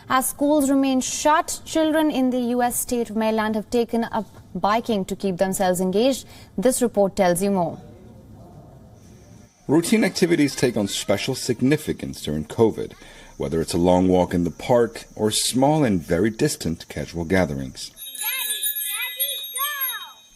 As schools remain shut, children in the U.S. state of Maryland have taken up biking to keep themselves engaged. This report tells you more. Routine activities take on special significance during COVID, whether it's a long walk in the park or small and very distant casual gatherings.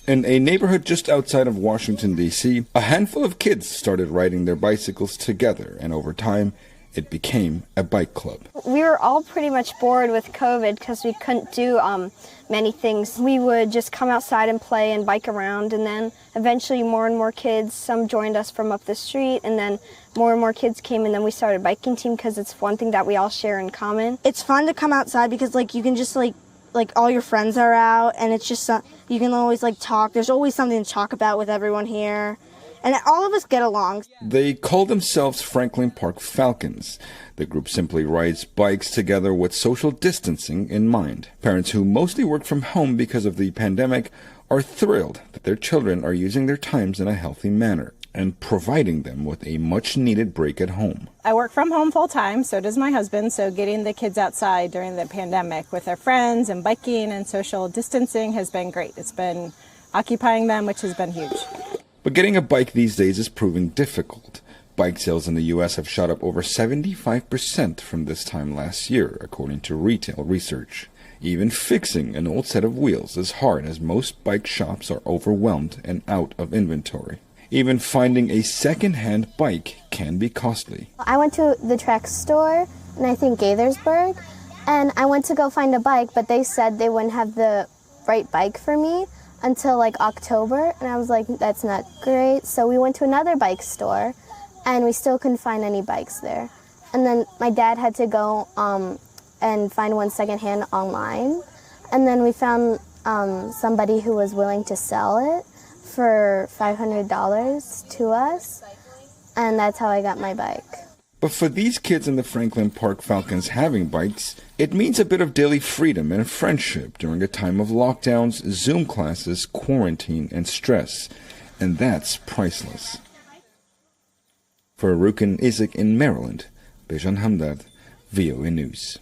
In a neighborhood just outside of Washington, D.C., a handful of kids started riding their bicycles together, and over time, it became a bike club. We were all pretty much bored with COVID because we couldn't do many things. We would just come outside and play and bike around, and then eventually more and more kids, some joined us from up the street, and then more and more kids came, and then we started a biking team because it's one thing that we all share in common. It's fun to come outside because you can just like all your friends are out, and it's just you can always talk. There's always something to talk about with everyone here. And all of us get along. They call themselves Franklin Park Falcons. The group simply rides bikes together with social distancing in mind. Parents who mostly work from home because of the pandemic are thrilled that their children are using their times in a healthy manner and providing them with a much-needed break at home. I work from home full-time, so does my husband, so getting the kids outside during the pandemic with their friends and biking and social distancing has been great. It's been occupying them, which has been huge. But getting a bike these days is proving difficult. Bike sales in the U.S. have shot up over 75% from this time last year, according to retail research. Even fixing an old set of wheels is hard as most bike shops are overwhelmed and out of inventory. Even finding a second-hand bike can be costly. I went to the Trek store in, I think, Gaithersburg, and I went to go find a bike, but they said they wouldn't have the right bike for me until October, and I was like, that's not great. So we went to another bike store, and we still couldn't find any bikes there. And then my dad had to go and find one secondhand online, and then we found somebody who was willing to sell it for $500 to us, and that's how I got my bike. But for these kids in the Franklin Park Falcons having bikes, it means a bit of daily freedom and friendship during a time of lockdowns, Zoom classes, quarantine, and stress. And that's priceless. For Rukin Isaac in Maryland, Bejan Hamdard, VOA News.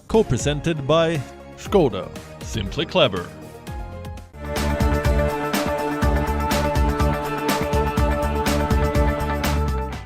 Co-presented by Skoda. Simply clever.